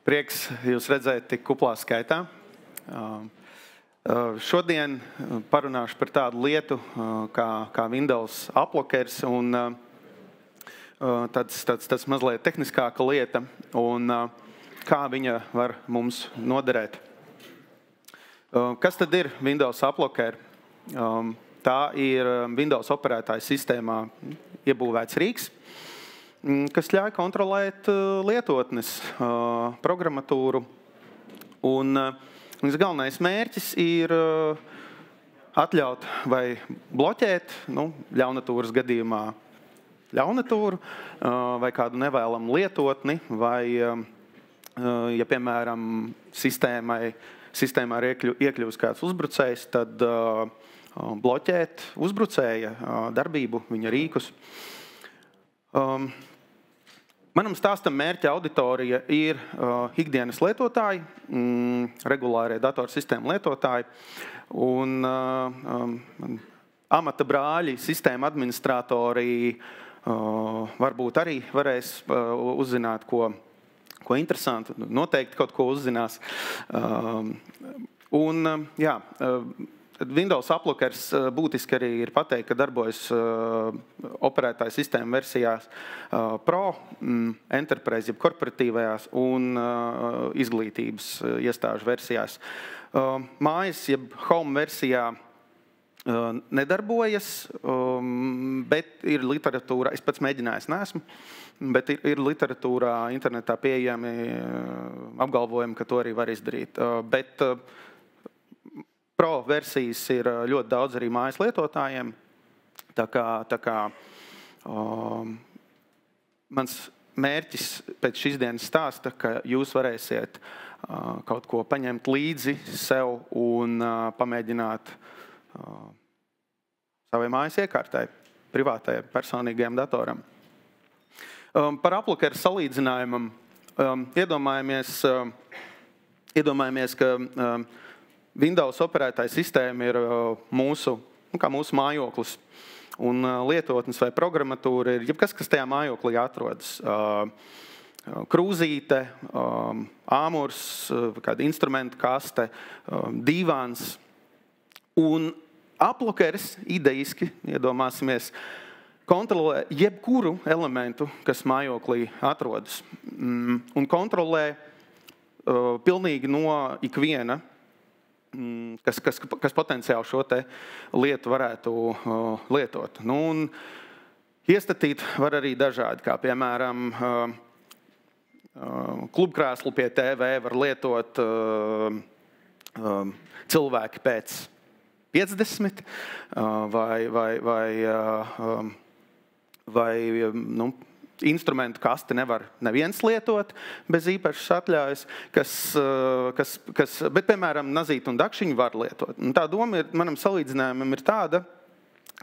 Prieks jūs redzēt tik kuplā skaitā. Šodien parunāšu par tādu lietu kā Windows Uplokers un tāds mazliet tehniskāka lieta un kā viņa var mums noderēt. Kas tad ir Windows Uploker? Tā ir Windows operētāja sistēmā iebūvēts rīks, kas ļauj kontrolēt lietotnes, programmatūru. Un viņas galvenais mērķis ir atļaut vai bloķēt, ļaunatūras gadījumā ļaunatūru, vai kādu nevēlamu lietotni, vai, ja, piemēram, sistēmā ir iekļūst kāds uzbrucējs, tad bloķēt uzbrucēja darbību, viņa rīkus. Manam stāstam mērķa auditorija ir ikdienas lietotāji, regulārie datorsistēmu lietotāji un amata brāļi, sistēma administratori varbūt arī varēs uzzināt, ko interesantu, noteikti kaut ko uzzinās. Windows Uplokers būtiski arī ir pateikt, ka darbojas operētāja sistēma versijās Pro, Enterprise, jeb korporatīvajās un izglītības iestāžu versijās. Mājas, jeb Home versijā nedarbojas, bet ir literatūrā, es pats mēģinājis neesmu, bet ir literatūrā internetā pieejami apgalvojumi, ka to arī var izdarīt. Bet Pro versijas ir ļoti daudz arī mājas lietotājiem, tā kā mans mērķis pēc šīs dienas stāsta, ka jūs varēsiet kaut ko paņemt līdzi sev un pamēģināt savai mājas iekārtai, privātajai personīgajam datoram. Par Uplokeru salīdzinājumam iedomājamies, ka Windows operētāja sistēma ir mūsu mājoklis, un lietotnes vai programmatūra ir jebkas, kas tajā mājoklī atrodas. Krūzīte, āmurs, kāda instrumentu kaste, dīvāns. Un Uplokers idejiski, iedomāsimies, kontrolē jebkuru elementu, kas mājoklī atrodas. Un kontrolē pilnīgi no ikviena, kas potenciāli šo te lietu varētu lietot. Un iestatīt var arī dažādi, kā piemēram klubkrēslu pie TV var lietot cilvēki pēc 50 vai instrumentu kasti nevar neviens lietot bez īpašas atļaujas, bet, piemēram, nazīti un dakšiņu var lietot. Un tā doma manam salīdzinājumam ir tāda,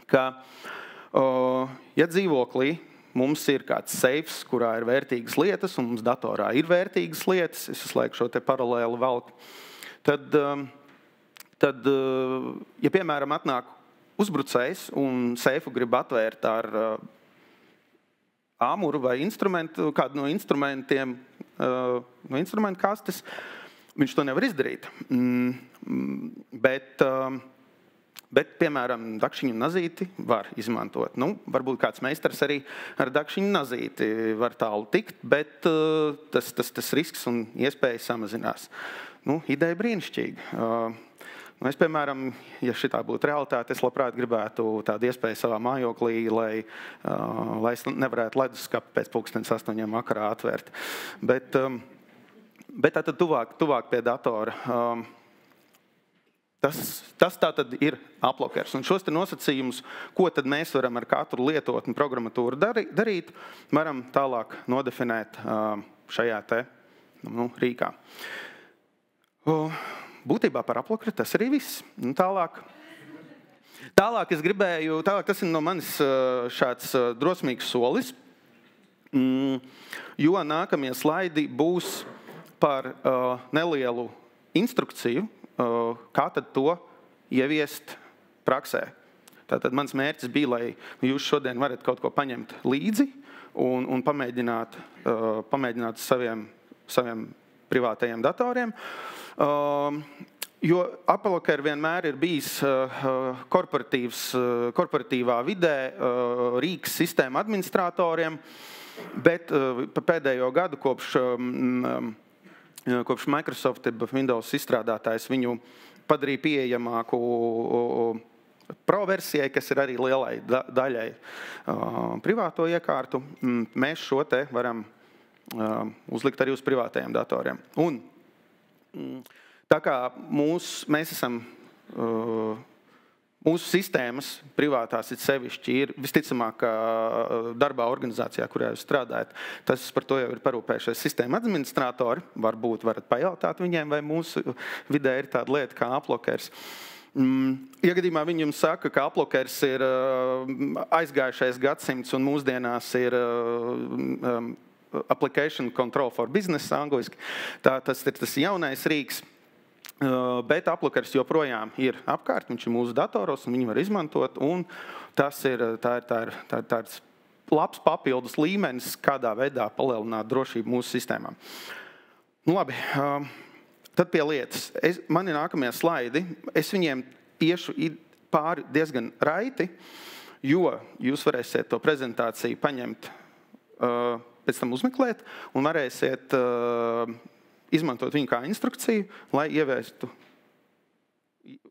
ka, ja dzīvoklī mums ir kāds seifs, kurā ir vērtīgas lietas, un mums datorā ir vērtīgas lietas, es visu laiku šo te paralēli velku, tad, ja, piemēram, atnāk uzbrucējs un seifu grib atvērt ar āmuru vai kādu no instrumentiem, no instrumentu kastes, viņš to nevar izdarīt. Bet, piemēram, dakšiņu un nazīti var izmantot. Varbūt kāds meistars arī ar dakšiņu nazīti var tālu tikt, bet tas risks un iespējas samazinās. Ideja brīnišķīga. Es, piemēram, ja šitā būtu realitāte, es labprāt gribētu tādu iespēju savā mājoklī, lai es nevarētu leduskapi pēc 8:00 vakarā atvērt. Bet tātad tuvāk pie datora. Tas tātad ir Uplokers. Un šos te nosacījumus, ko tad mēs varam ar katru lietotni programmatūru darīt, varam tālāk nodefinēt šajā te rīkā. Būtībā par Uplokeru tas arī viss. Tālāk es gribēju, tas ir no manis šāds drosmīgs solis, jo nākamie slaidi būs par nelielu instrukciju, kā tad to ieviest praksē. Tātad mans mērķis bija, lai jūs šodien varat kaut ko paņemt līdzi un pamēģināt saviem privātajiem datoriem. Jo AppleLocker vienmēr ir bijis korporatīvā vidē rīks sistēma administratoriem, bet pēdējo gadu kopš Microsoft Windows izstrādātājs viņu padarīja pieejamāku Pro versijai, kas ir arī lielai daļai privāto iekārtu. Mēs šo te varam uzlikt arī uz privātajiem datoriem. Un tā kā mēs esam, mūsu sistēmas privātās sevišķi ir visticamāk darbā organizācijā, kurā jūs strādājat. Tas par to jau ir parūpējušies sistēma administratori. Varbūt varat pajautāt viņiem, vai mūsu vidē ir tāda lieta kā AppleLockers. Ja gadījumā viņi jums saka, ka AppleLockers ir aizgājušais gadsimts un mūsdienās ir Application Control for Business angliski, tas ir tas jaunais rīks. Bet AppleLockers joprojām ir apkārt, viņš ir mūsu datoros, un viņi var izmantot, un tā ir tāds labs papildus līmenis, kādā veidā palielināt drošību mūsu sistēmām. Nu, labi, tad pie lietas. Man ir nākamie slaidi, es viņiem iešu pāri diezgan raiti, jo jūs varēsiet to prezentāciju paņemt, pēc tam uzmeklēt, un varēsiet izmantot viņu kā instrukciju, lai ieviestu,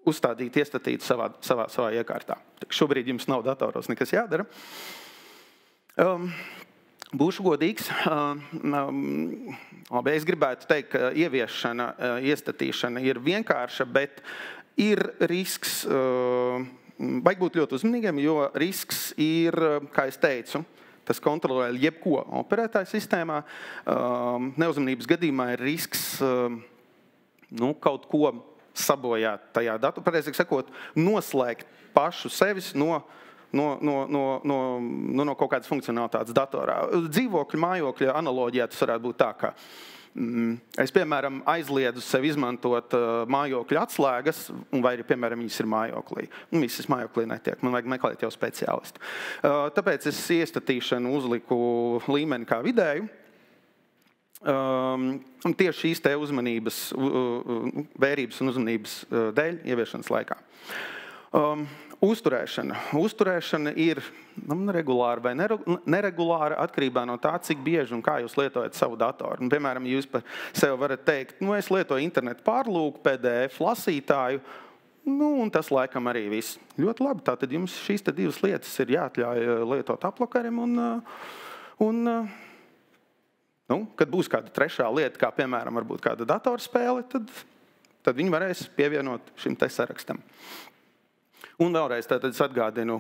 uzstādītu, iestatītu savā iekārtā. Šobrīd jums nav datoros nekas jādara. Būšu godīgs. Labi, es gribētu teikt, ka ieviešana, iestatīšana ir vienkārša, bet ir risks, vajag būt ļoti uzmanīgiem, jo risks ir, kā es teicu, tas kontrolē jebko operētāju sistēmā. Neuzmanības gadījumā ir risks kaut ko sabojāt tajā datorā. Pareizāk sakot, noslēgt pašu sevis no kaut kādas funkcionalitātes datorā. Dzīvokļu, mājokļu analoģijā tas varētu būt tā, ka es, piemēram, aizliedzu sev izmantot mājokļu atslēgas, vai arī, piemēram, viņas ir mājoklī. Visas mājoklī netiek, man vajag meklēt jau speciālistu. Tāpēc es iestatīšanu uzliku līmeni kā vidēju. Tieši šīs te uzmanības, vērības un uzmanības dēļ ieviešanas laikā. Uzturēšana ir regulāra vai neregulāra atkarībā no tā, cik bieži un kā jūs lietojat savu datoru. Piemēram, jūs par sevi varat teikt, es lietoju internetu pārlūku, PDF lasītāju, un tas laikam arī viss. Ļoti labi, tātad jums šīs te divas lietas ir jāatļauj lietot AppleLockerim, kad būs kāda trešā lieta, kā piemēram varbūt kāda datorspēle, tad viņi varēs pievienot šim te sarakstam. Un vēlreiz tātad es atgādinu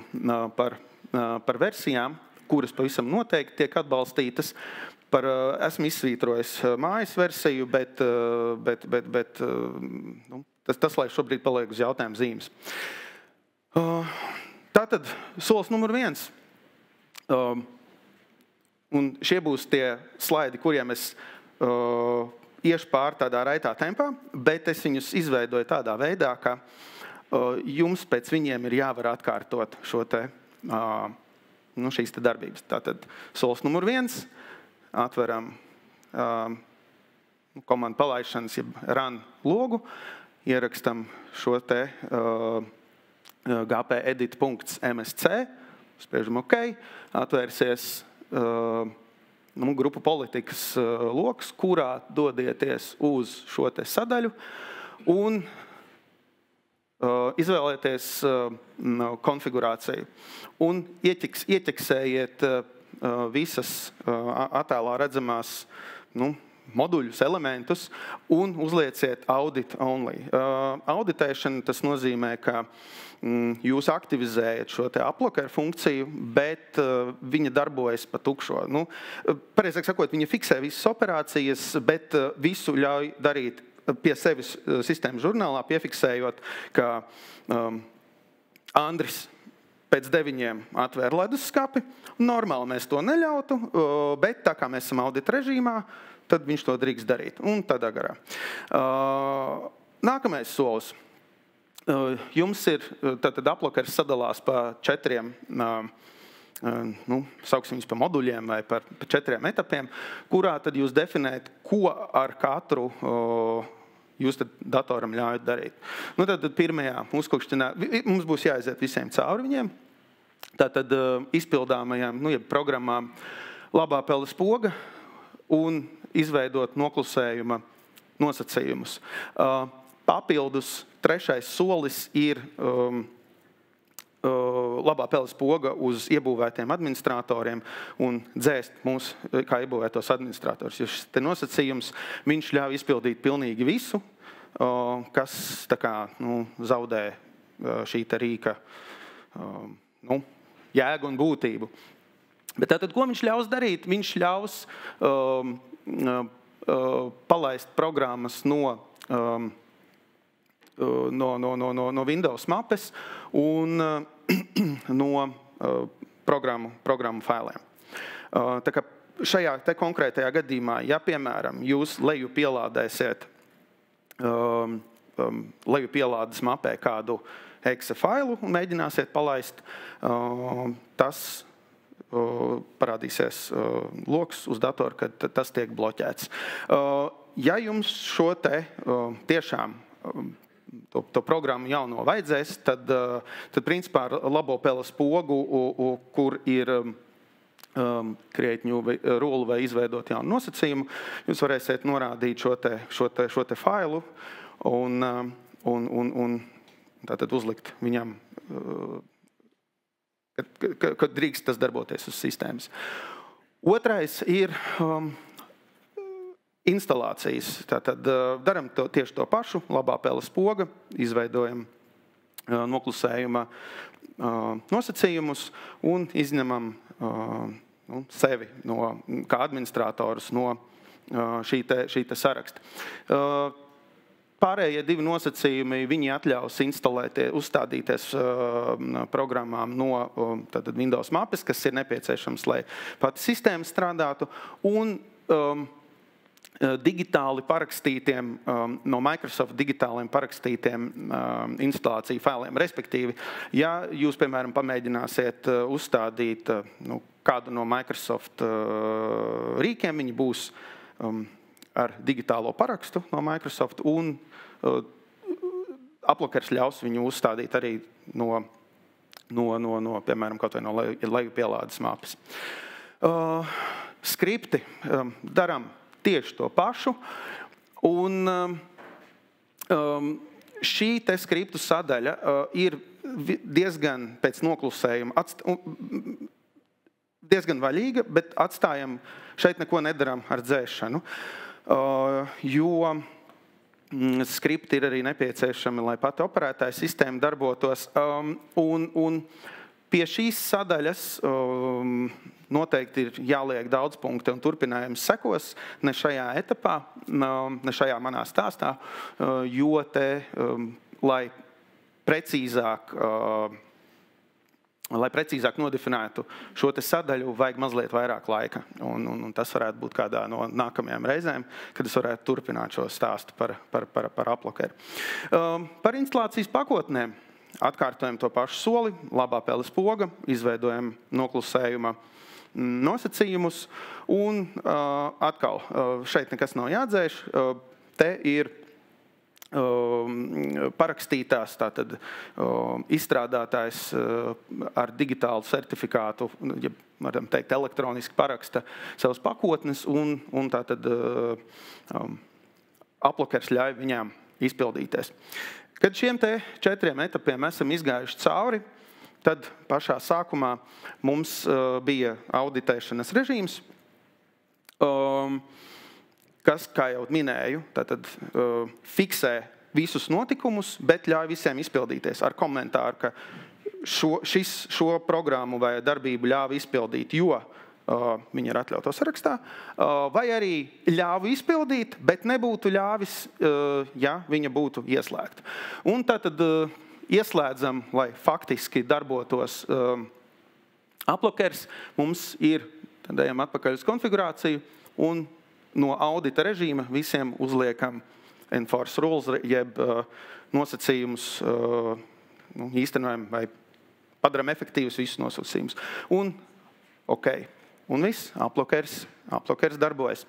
par versijām, kuras pavisam noteikti tiek atbalstītas. Esmu izsvītrojis mājas versiju, bet tas, lai šobrīd paliek uz jautājumu zīmes. Tātad solis numur 1. Un šie būs tie slaidi, kuriem es iešu pār tādā raitā tempā, bet es viņus izveidoju tādā veidā, ka jums pēc viņiem ir jāvar atkārtot šo te, šīs te darbības. Tātad solis numur 1, atveram komandu palaišanas, jeb run logu, ierakstam šo te gpedit.msc, spiežam OK, atvērsies grupu politikas loks, kurā dodieties uz šo te sadaļu un izvēlēties konfigurāciju un ieķeksējiet visas attēlā redzamās moduļus, elementus un uzlieciet audit only. Auditēšana tas nozīmē, ka jūs aktivizējat šo te AppleLocker funkciju, bet viņa darbojas pa tukšo. Pareizāk sakot, viņa fiksē visas operācijas, bet visu ļauj darīt pie sevis sistēmas žurnālā, piefiksējot, ka Andris pēc 9 atvēra leduskapi. Normāli mēs to neļautu, bet tā kā mēs esam audita režīmā, tad viņš to drīkst darīt. Un tādā garā. Nākamais solis. Jums ir, tātad AppleLocker sadalās pa 4 sauksim viņus par moduļiem vai par 4 etapiem, kurā tad jūs definējat, ko ar katru jūs tad datoram ļaujat darīt. Tad pirmajā uzklikšķinā, mums būs jāaiziet visiem cauri viņiem, tātad izpildāmajām, jeb programmām labā peles poga un izveidot noklusējuma nosacījumus. Papildus trešais solis ir labā peles poga uz iebūvētiem administratoriem un dzēst mūs kā iebūvētos administratorus. Jo šis te nosacījums, viņš ļauj izpildīt pilnīgi visu, kas tā kā, zaudē šī te rīka jēgu un būtību. Bet tātad, ko viņš ļaus darīt? Viņš ļaus palaist programmas no Windows mapes un no programmu failiem. Tā kā šajā te konkrētajā gadījumā, ja, piemēram, jūs leju pielādēsiet leju pielādes mapē kādu exe failu un mēģināsiet palaist, tas parādīsies loks uz datoru, kad tas tiek bloķēts. Ja jums šo te tiešām to programmu jauno vajadzēs, tad principā ar labo peles pogu, kur ir create new rule vai izveidot jaunu nosacījumu, jūs varēsiet norādīt šo te failu un tātad uzlikt viņam, kad drīkst tas darboties uz sistēmas. Otrais ir instalācijas. Tātad daram tieši to pašu, labā peles poga, izveidojam noklusējuma nosacījumus un izņemam sevi kā administratorus no šī te saraksta. Pārējie 2 nosacījumi, viņi atļaus uzstādīties programmām no Windows mapes, kas ir nepieciešams, lai pati sistēma strādātu, un digitāli parakstītiem, no Microsoft digitāliem parakstītiem instalāciju failiem. Respektīvi, ja jūs, piemēram, pamēģināsiet uzstādīt kādu no Microsoft rīkiem, viņi būs ar digitālo parakstu no Microsoft, un aplokers ļaus viņu uzstādīt arī no piemēram, kaut vai no leju pielādes mapas. Skripti daram tieši to pašu, un šī te skriptu sadaļa ir diezgan pēc noklusējuma, diezgan vaļīga, bet atstājam, šeit neko nedaram ar dzēšanu, jo skripti ir arī nepieciešami, lai pati operētāja sistēma darbotos, un pie šīs sadaļas noteikti ir jāliek daudz punkti un turpinājums sekos, ne šajā etapā, ne šajā manā stāstā, jo te, lai precīzāk nodefinētu šo te sadaļu, vajag mazliet vairāk laika. Un tas varētu būt kādā no nākamajām reizēm, kad es varētu turpināt šo stāstu par aplokeru. Par instalācijas pakotnēm atkārtojam to pašu soli, labā peles poga, izveidojam noklusējuma nosacījumus, un atkal šeit nekas nav jādzēš, te ir parakstītās, tātad izstrādātājs ar digitālu certifikātu, ja varam teikt, elektroniski paraksta savas pakotnes, un tātad aplokers ļauj viņām izpildīties. Kad šiem te 4 etapiem esam izgājuši cauri, tad pašā sākumā mums bija auditēšanas režīms, kas, kā jau minēju, tātad fiksē visus notikumus, bet ļauj visiem izpildīties ar komentāru, ka šo programmu vai darbību ļāva izpildīt, jo viņi ir atļauto sarakstā, vai arī ļāva izpildīt, bet nebūtu ļāvis, ja viņa būtu ieslēgta. Un tātad ieslēdzam, lai faktiski darbotos aplokers, mums ir, tad ejam atpakaļ uz konfigurāciju, un no audita režīma visiem uzliekam enforce rules, jeb nosacījumus īstenojam vai padaram efektīvus visus nosacījumus. Un ok. Un viss, aplokers darbojas.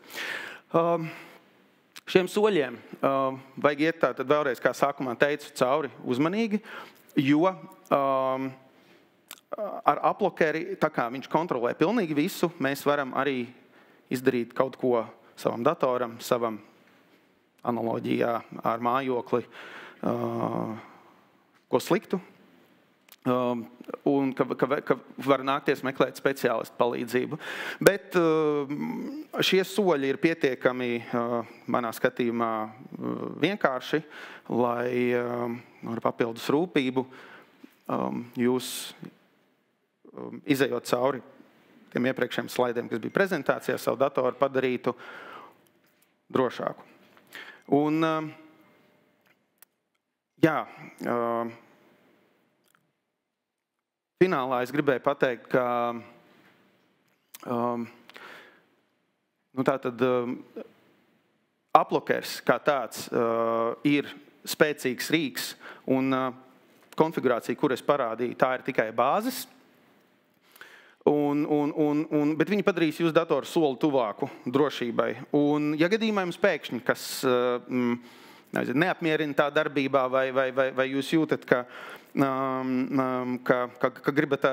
Šiem soļiem vajag iet tātad vēlreiz, kā sākumā teicu, cauri uzmanīgi, jo ar aplokeri, tā kā viņš kontrolē pilnīgi visu, mēs varam arī izdarīt kaut ko savam datoram, savam analoģijā ar mājokli, ko sliktu. Un ka var nākties meklēt speciālistu palīdzību. Bet šie soļi ir pietiekami, manā skatījumā, vienkārši, lai ar papildus rūpību jūs izejot cauri tiem iepriekšējiem slaidiem, kas bija prezentācijā, savu datoru padarītu drošāku. Un, finālā es gribēju pateikt, ka aplokers kā tāds ir spēcīgs rīks un konfigurācija, kur es parādīju, tā ir tikai bāzes. Bet viņi padarīs jūsu datoru soli tuvāku drošībai. Un, ja gadījumā jums pēkšņi, kas neapmierina tā darbībā, vai jūs jūtat, ka gribat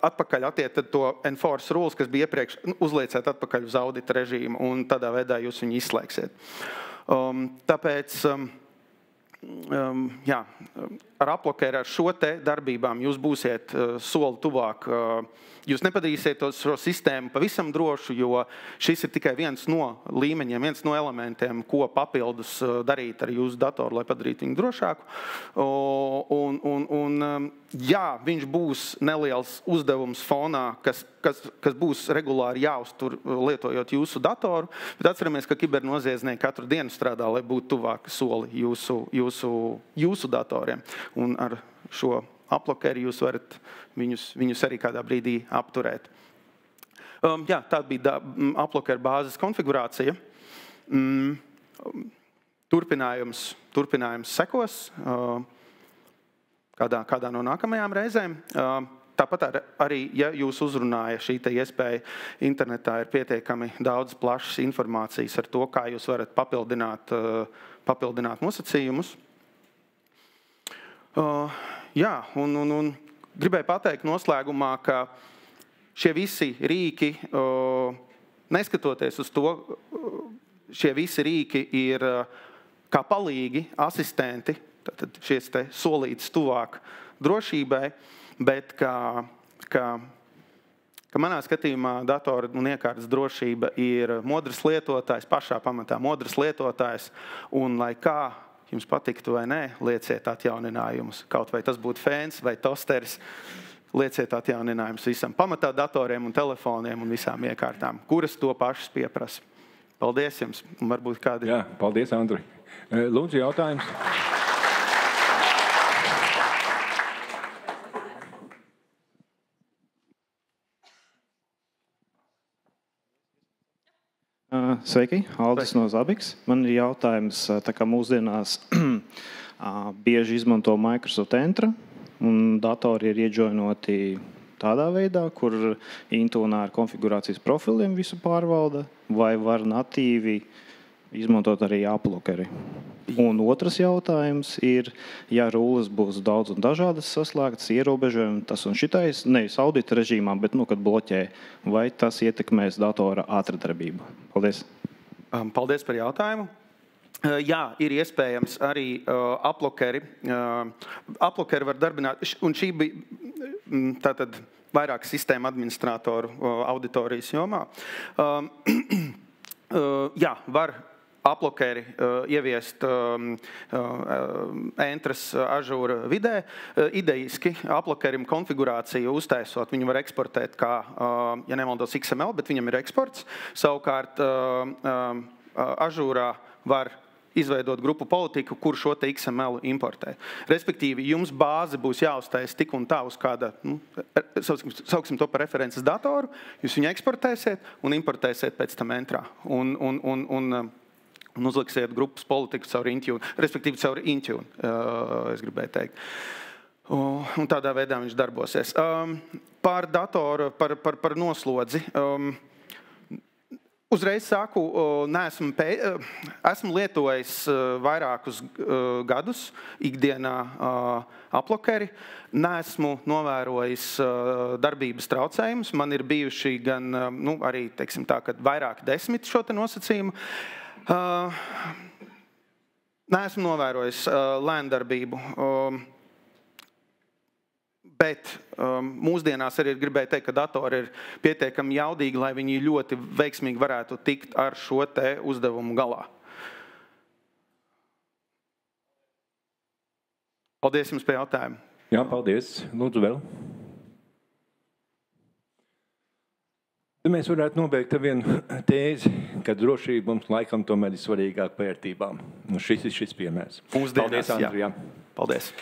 atpakaļ attiet to enforce rules, kas bija iepriekš, uzlieciet atpakaļ uz audita režīmu, un tādā veidā jūs viņu izslēgsiet. Tāpēc, ar aplokeri, ar šo te darbībām jūs būsiet soli tuvāk. Jūs nepadarīsiet šo sistēmu pavisam drošu, jo šis ir tikai viens no līmeņiem, viens no elementiem, ko papildus darīt ar jūsu datoru, lai padarītu viņu drošāku. Viņš būs neliels uzdevums fonā, kas būs regulāri jāuztur lietojot jūsu datoru, bet atceramies, ka kibernoziedznieki katru dienu strādā, lai būtu tuvāk soli jūsu datoriem. Un ar šo aplokeri jūs varat viņus arī kādā brīdī apturēt. Tā bija aplokera bāzes konfigurācija. Turpinājums sekos kādā no nākamajām reizēm. Tāpat arī, ja jūs uzrunāja šī iespēja, internetā ir pietiekami daudz plašas informācijas ar to, kā jūs varat papildināt nosacījumus. Un gribēju pateikt noslēgumā, ka šie visi rīki, neskatoties uz to, šie visi rīki ir kā palīgi, asistenti, tad šies te solītas tuvāk drošībai, bet ka manā skatījumā datora un iekārtas drošība ir modrs lietotājs, pašā pamatā modrs lietotājs, un lai kā jums patiktu vai nē, lieciet atjauninājumus. Kaut vai tas būtu fēns vai tosteris, lieciet atjauninājumus visam pamatā datoriem un telefoniem un visām iekārtām, kuras to pašas pieprasa. Paldies jums. Un varbūt kādi... Jā, paldies, Andri. Lūdzu, jautājums. Sveiki, Aldis no Zabiks. Man ir jautājums, tā kā mūsdienās bieži izmanto Microsoft Entra, un datori ir iejoinoti tādā veidā, kur Intune ar konfigurācijas profiliem visu pārvalda, vai var natīvi izmantot arī aplokeri. Un otrs jautājums ir, ja rulles būs daudz un dažādas saslēgtas, ierobežojumi, tas un šitais, nevis audita režīmā, bet, kad bloķē, vai tas ietekmēs datora ātrdarbību? Paldies. Paldies par jautājumu. Jā, ir iespējams arī aplokeri. Aplokeri var darbināt, un šī bija tātad vairāk sistēma administratoru auditorijas jomā. Jā, var aplokeri ieviest Entras Azure vidē. Idejiski aplokerim konfigurāciju uztaisot, viņu var eksportēt kā, ja nemaldos, XML, bet viņam ir eksports. Savukārt Azure var izveidot grupu politiku, kur šo te XML importē. Respektīvi, jums bāze būs jāuztais tik un tā uz kāda, sauksim to par references datoru, jūs viņu eksportēsiet un importēsiet pēc tam Entrā. Un uzliksiet grupas politiku caur Intune, respektīvi caur Intune, es gribēju teikt. Un tādā veidā viņš darbosies. Par datoru, par noslodzi. Uzreiz saku, esmu lietojis vairākus gadus ikdienā aplokeri. Neesmu novērojis darbības traucējumus. Man ir bijuši gan arī, teiksim tā, kad vairāk 10 šo te nosacījumu. Neesmu novērojis lēndarbību. Bet mūsdienās arī gribēju teikt, ka datori ir pietiekami jaudīgi, lai viņi ļoti veiksmīgi varētu tikt ar šo te uzdevumu galā. Paldies jums par jautājumu. Jā, paldies. Lūdzu vēl. Mēs varētu nobeigt ar vienu tēzi, ka drošība mums laikam tomēr ir svarīgāk par vērtībām. Šis ir šis piemērs. Mūsdienās, paldies, Andri. Jā. Paldies.